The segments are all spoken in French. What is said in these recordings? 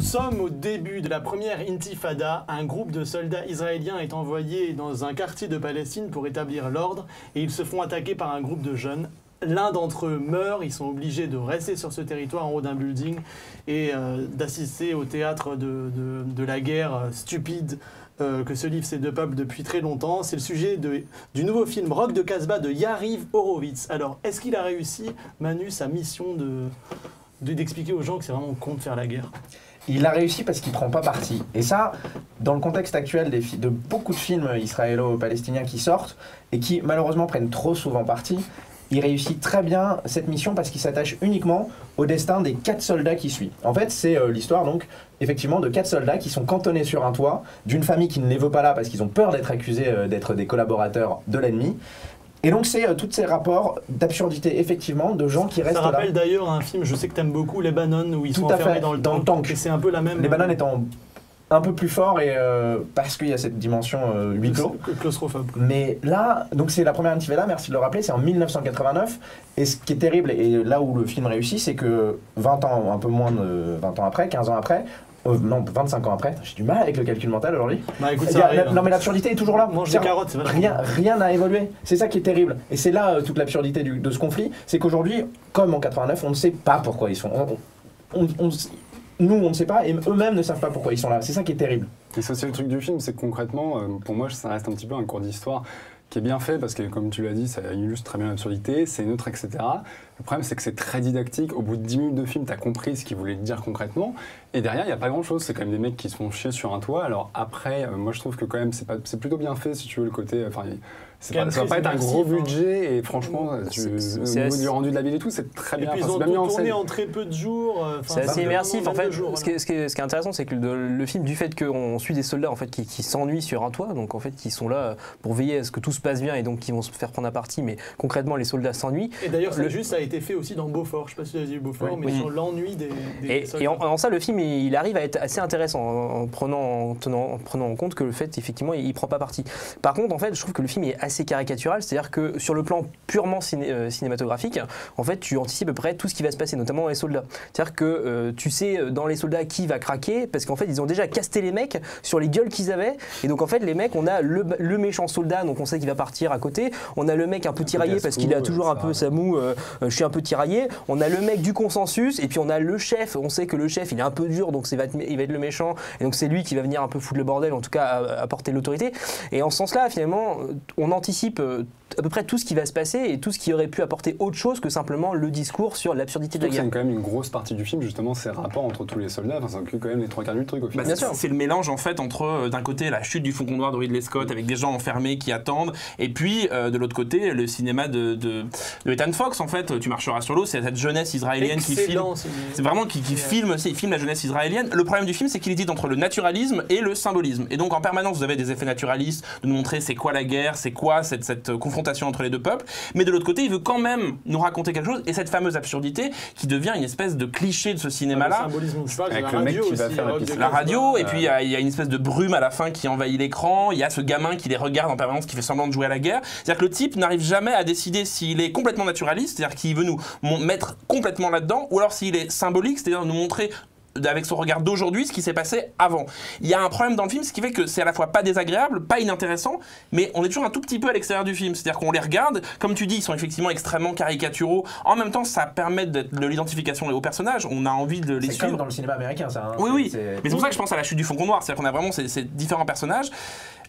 sommes au début de la première intifada. Un groupe de soldats israéliens est envoyé dans un quartier de Palestine pour établir l'ordre et ils se font attaquer par un groupe de jeunes. L'un d'entre eux meurt, ils sont obligés de rester sur ce territoire en haut d'un building et d'assister au théâtre de la guerre stupide que se livrent ces deux peuples depuis très longtemps. C'est le sujet du nouveau film Rock de Casbah de Yariv Horowitz. Alors, est-ce qu'il a réussi, Manu, sa mission d'expliquer aux gens que c'est vraiment con de faire la guerre? Il a réussi parce qu'il prend pas parti. Et ça, dans le contexte actuel de beaucoup de films israélo-palestiniens qui sortent et qui malheureusement prennent trop souvent parti, il réussit très bien cette mission parce qu'il s'attache uniquement au destin des 4 soldats qui suivent. En fait, c'est l'histoire donc effectivement de 4 soldats qui sont cantonnés sur un toit d'une famille qui ne les veut pas là parce qu'ils ont peur d'être accusés d'être des collaborateurs de l'ennemi. Et donc c'est tous ces rapports d'absurdité, effectivement, de gens qui restent là. Ça rappelle d'ailleurs un film, je sais que tu aimes beaucoup, Lebanon, où ils sont enfermés dans le tank. Et c'est un peu la même... Lebanon étant un peu plus fort et parce qu'il y a cette dimension huis clos. Claustrophobe. Mais là, donc c'est la première intifada, merci de le rappeler, c'est en 1989. Et ce qui est terrible, et là où le film réussit, c'est que 20 ans, un peu moins de 20 ans après, 15 ans après, non, 25 ans après, j'ai du mal avec le calcul mental aujourd'hui. Bah, écoute, non mais l'absurdité est toujours là. Mange des carottes, c'est rien n'a évolué. C'est ça qui est terrible. Et c'est là toute l'absurdité de ce conflit, c'est qu'aujourd'hui, comme en 89, on ne sait pas pourquoi ils sont... Nous, on ne sait pas, et eux-mêmes ne savent pas pourquoi ils sont là. C'est ça qui est terrible. Et ça, c'est le truc du film, c'est que concrètement, pour moi, ça reste un petit peu un cours d'histoire qui est bien fait, parce que, comme tu l'as dit, ça illustre très bien l'absurdité, c'est neutre, etc. Le problème, c'est que c'est très didactique. Au bout de 10 minutes de film, tu as compris ce qu'il voulait dire concrètement. Et derrière, il n'y a pas grand-chose. C'est quand même des mecs qui se font chier sur un toit. Alors après, moi, je trouve que quand même, c'est plutôt bien fait, si tu veux, le côté... ça va pas être un gros budget et franchement, au niveau du rendu de la ville et tout, c'est très bien. Et puis ils ont tourné en très peu de jours. C'est assez immersif. En fait, ce qui est intéressant, c'est que le film, du fait qu'on suit des soldats en fait, qui s'ennuient sur un toit, donc en fait, qui sont là pour veiller à ce que tout se passe bien et donc qui vont se faire prendre à partie, mais concrètement, les soldats s'ennuient. Et d'ailleurs, ça a été fait aussi dans Beaufort. Je ne sais pas si tu as vu Beaufort, mais sur l'ennui des soldats. Et en ça, le film, il arrive à être assez intéressant en prenant en compte que le fait, effectivement, il ne prend pas parti. Par contre, en fait, je trouve que le film est assez caricatural, c'est-à-dire que sur le plan purement cinématographique, en fait, tu anticipes à peu près tout ce qui va se passer, notamment dans les soldats. C'est-à-dire que tu sais dans les soldats qui va craquer, parce qu'en fait, ils ont déjà casté les mecs sur les gueules qu'ils avaient, et donc en fait, les mecs, on a le méchant soldat, donc on sait qu'il va partir à côté, on a le mec un peu tiraillé parce qu'il a toujours un peu sa moue, je suis un peu tiraillé, on a le mec du consensus, et puis on a le chef, on sait que le chef, il est un peu dur, donc il va être le méchant, et donc c'est lui qui va venir un peu foutre le bordel, en tout cas apporter l'autorité, et en ce sens-là, finalement, on anticipe à peu près tout ce qui va se passer et tout ce qui aurait pu apporter autre chose que simplement le discours sur l'absurdité de la guerre. C'est quand même une grosse partie du film, justement, ces rapports entre tous les soldats, enfin, c'est quand même les 3/4 du truc au final. Bien sûr, c'est le mélange en fait entre d'un côté la chute du Faucon Noir de Ridley Scott avec des gens enfermés qui attendent, et puis de l'autre côté le cinéma de Ethan Fox. En fait, Tu marcheras sur l'eau, c'est cette jeunesse israélienne qui filme. C'est vraiment qui filme la jeunesse israélienne. Le problème du film, c'est qu'il hésite entre le naturalisme et le symbolisme. Et donc en permanence, vous avez des effets naturalistes de nous montrer c'est quoi la guerre, c'est quoi cette confrontation entre les deux peuples, mais de l'autre côté, il veut quand même nous raconter quelque chose, et cette fameuse absurdité qui devient une espèce de cliché de ce cinéma-là. Le symbolisme, je sais pas, avec le mec qui va faire la radio, et puis il y a une espèce de brume à la fin qui envahit l'écran, il y a ce gamin qui les regarde en permanence, qui fait semblant de jouer à la guerre. C'est-à-dire que le type n'arrive jamais à décider s'il est complètement naturaliste, c'est-à-dire qu'il veut nous mettre complètement là-dedans, ou alors s'il est symbolique, c'est-à-dire nous montrer avec son regard d'aujourd'hui ce qui s'est passé avant. Il y a un problème dans le film, ce qui fait que c'est à la fois pas désagréable, pas inintéressant, mais on est toujours un tout petit peu à l'extérieur du film. C'est-à-dire qu'on les regarde, comme tu dis, ils sont effectivement extrêmement caricaturaux. En même temps, ça permet de l'identification aux personnages. On a envie de les suivre. C'est comme dans le cinéma américain, ça. Hein. Oui. Mais c'est pour ça que je pense à la chute du Faucon Noir. C'est-à-dire qu'on a vraiment ces différents personnages.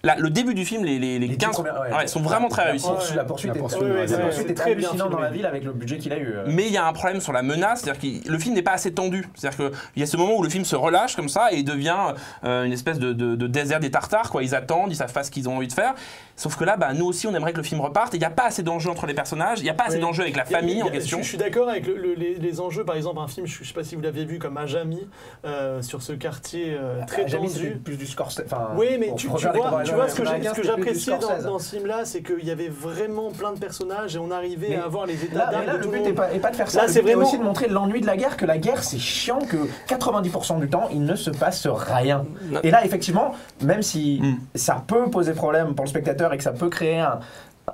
Là, le début du film, les 15 sont vraiment très réussis. La poursuite est très hallucinante dans la ville avec le budget qu'il a eu. Mais il y a un problème sur la menace, c'est-à-dire que le film n'est pas assez tendu. C'est-à-dire qu'il y a ce moment où le film se relâche comme ça et il devient une espèce de désert des Tartares, quoi. Ils attendent, ils savent pas ce qu'ils ont envie de faire. Sauf que là, nous aussi, on aimerait que le film reparte. Il n'y a pas assez d'enjeux entre les personnages, il n'y a pas assez d'enjeux avec la famille en question. Je suis d'accord avec les enjeux. Par exemple, un film, je ne sais pas si vous l'aviez vu, comme Ajami, sur ce quartier très tendu. Plus du Scorsese. Oui, mais tu vois ce que j'appréciais dans ce film-là, c'est qu'il y avait vraiment plein de personnages et on arrivait à avoir les états d'âme de tout le monde. Le but n'est pas de faire ça, le but est aussi de montrer l'ennui de la guerre, que la guerre, c'est chiant, que 90% du temps, il ne se passe rien. Et là, effectivement, même si ça peut poser problème pour le spectateur et que ça peut créer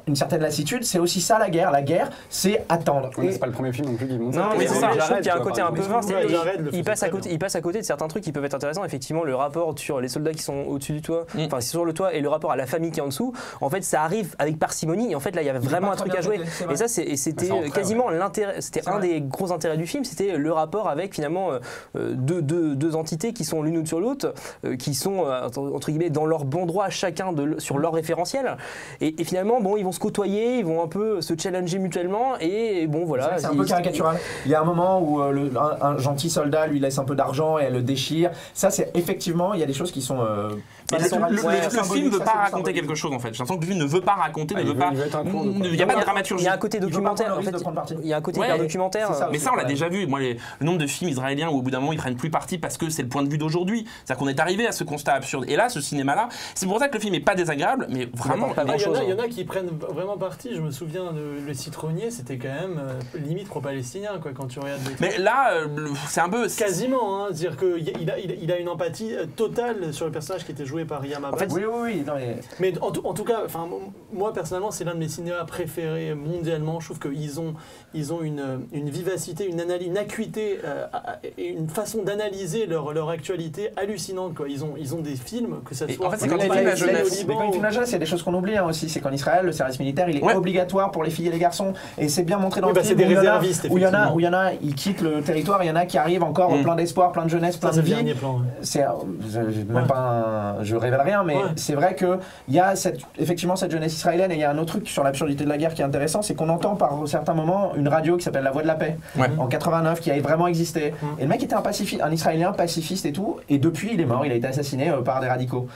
une certaine lassitude. C'est aussi ça la guerre. La guerre, c'est attendre. Ouais, mais c'est pas le premier film non plus qui montre Non, ça. mais c'est c'est ça. ça. Je trouve Jared, qu'il y a un tu vois, côté un par peu exemple. vain. c'est-à-dire, Jared le il fait passe à très côté, il passe à côté de certains trucs qui peuvent être intéressants. Effectivement, le rapport sur les soldats qui sont au-dessus du toit, enfin sur le toit, et le rapport à la famille qui est en dessous. En fait, ça arrive avec parcimonie. Et en fait, là, il y avait vraiment un truc à jouer. Et ça, c'était Ça en fait, quasiment l'intérêt. C'était un des gros intérêts du film. C'était le rapport avec finalement deux entités qui sont l'une sur l'autre, qui sont entre guillemets dans leur bon droit chacun sur leur référentiel. Et finalement, bon, ils vont se côtoyer, ils vont un peu se challenger mutuellement. Et bon, voilà. C'est un peu caricatural. Il y a un moment où un gentil soldat lui laisse un peu d'argent et elle le déchire. Ça, c'est effectivement, il y a des choses qui sont. Mais le film ne veut pas raconter quelque chose en fait. J'ai l'impression que le film ne veut pas raconter, ne veut pas. Il n'y a pas de dramaturgie. Il y a un côté documentaire. En fait, il y a un côté hyper documentaire. Mais ça, on l'a déjà vu. Moi, le nombre de films israéliens où au bout d'un moment ils prennent plus parti parce que c'est le point de vue d'aujourd'hui. C'est-à-dire qu'on est arrivé à ce constat absurde. Et là, ce cinéma-là, c'est pour ça que le film n'est pas désagréable, mais vraiment pas grand-chose. Il y en a qui prennent vraiment parti. Je me souviens Le Citronnier, c'était quand même limite pro-palestinien quoi quand tu regardes. Mais là, c'est un peu quasiment, hein, c'est-à-dire qu'il a une empathie totale sur le personnage qui était joué par Yam Abbas. En fait, oui. Non, mais en tout cas, moi personnellement, c'est l'un de mes cinémas préférés mondialement. Je trouve qu'ils ont une vivacité, une analyse, une acuité et une façon d'analyser leur actualité hallucinante. Quoi. Ils ont des films que ça soit. En fait, c'est quand ils filment la jeunesse. Mais quand ils filment la jeunesse, il y a des choses qu'on oublie aussi. C'est qu'en Israël, le service militaire, il est obligatoire pour les filles et les garçons. Et c'est bien montré dans le film. C'est des réservistes. Où il y en a, ils quittent le territoire. Il y en a qui arrivent encore plein d'espoir, plein de jeunesse, plein de vie. C'est même pas je révèle rien, mais c'est vrai que il y a effectivement cette jeunesse israélienne. Et il y a un autre truc sur l'absurdité de la guerre qui est intéressant, c'est qu'on entend par certains moments une radio qui s'appelle La Voix de la Paix en 89 qui a vraiment existé. Et le mec était un Israélien pacifiste et tout. Et depuis, il est mort. Il a été assassiné par des radicaux.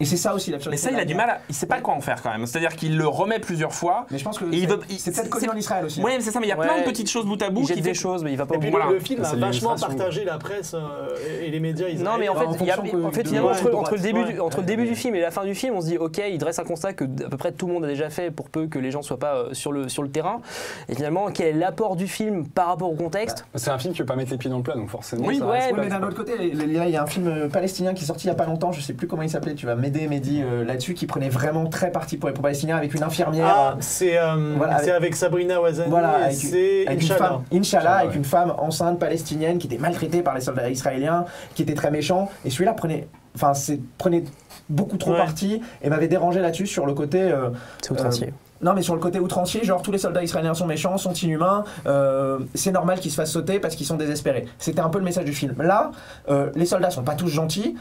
Et c'est ça aussi l'absurdité. Mais ça, il a du mal, il sait pas quoi en faire quand même. C'est-à-dire qu'il le remet plusieurs fois. Mais je pense que c'est peut-être connu c'est en Israël aussi. Oui, c'est ça, mais il y a plein de petites choses bout à bout. Il jette des choses, mais il va pas au bout. Et puis le film a vachement partagé la presse et les médias israéliens. Non, mais en fait, finalement, entre le début du film et la fin du film, on se dit, ok, il dresse un constat que à peu près tout le monde a déjà fait pour peu que les gens soient pas sur le terrain. Et finalement, quel est l'apport du film par rapport au contexte? C'est un film qui veut pas mettre les pieds dans le plat, donc forcément. Oui, mais d'un autre côté, il y a un film palestinien qui est sorti il y a pas longtemps, je sais plus comment il s'appelait, tu vas m'aider, Mehdi, là-dessus, qui prenait vraiment très parti pour les pro-palestiniens avec une infirmière. C'est avec Sabrina Ouazani. Voilà, c'est Inch'Allah, avec une femme enceinte palestinienne qui était maltraitée par les soldats israéliens, qui était très méchant. Et celui-là prenait beaucoup trop parti et m'avait dérangé là-dessus sur le côté. C'est outrancier. Non, mais sur le côté outrancier, genre tous les soldats israéliens sont méchants, sont inhumains, c'est normal qu'ils se fassent sauter parce qu'ils sont désespérés. C'était un peu le message du film. Là, les soldats sont pas tous gentils,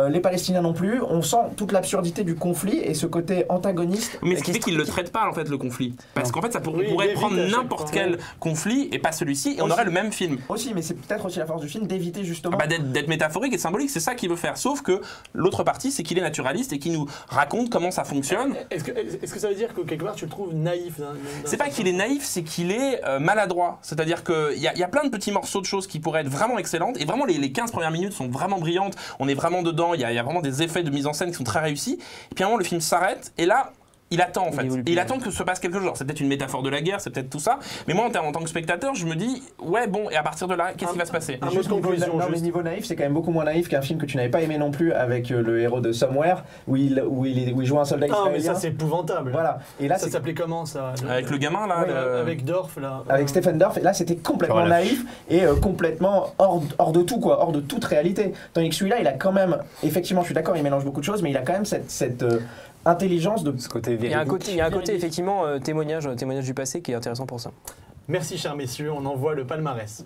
les Palestiniens non plus, on sent toute l'absurdité du conflit et ce côté antagoniste. Mais ce qui fait qu'ils le traitent pas en fait le conflit. Parce qu'en fait, ça pourrait prendre n'importe quel conflit et pas celui-ci et on aurait le même film. Aussi, mais c'est peut-être aussi la force du film d'éviter justement. D'être métaphorique et symbolique, c'est ça qu'il veut faire. Sauf que l'autre partie, c'est qu'il est naturaliste et qu'il nous raconte comment ça fonctionne. Est-ce que ça veut dire que quelque part tu le trouve naïf? C'est pas qu'il est naïf, c'est qu'il est maladroit. C'est-à-dire qu'il y a plein de petits morceaux de choses qui pourraient être vraiment excellentes. Et vraiment, les 15 premières minutes sont vraiment brillantes. On est vraiment dedans. Il y a vraiment des effets de mise en scène qui sont très réussis. Et puis à un moment, le film s'arrête. Et là, il attend en fait. Il attend que se passe quelque chose. C'est peut-être une métaphore de la guerre, c'est peut-être tout ça. Mais moi, en tant que spectateur, je me dis, ouais, bon, et à partir de là, qu'est-ce qui va se passer? Mais niveau naïf, c'est quand même beaucoup moins naïf qu'un film que tu n'avais pas aimé non plus avec le héros de Somewhere, où il joue un soldat israélien. Ah, mais ça, c'est épouvantable. Voilà. Et là, ça s'appelait comment ça? Avec le gamin là Avec Dorf là. Avec Stephen Dorff. Et là, c'était complètement naïf et complètement hors de tout, quoi, hors de toute réalité. Tandis que celui-là, il a quand même, effectivement, je suis d'accord, il mélange beaucoup de choses, mais il a quand même cette intelligence de ce côté véridique. Il y a un côté effectivement témoignage du passé qui est intéressant pour ça. Merci chers messieurs, on envoie le palmarès.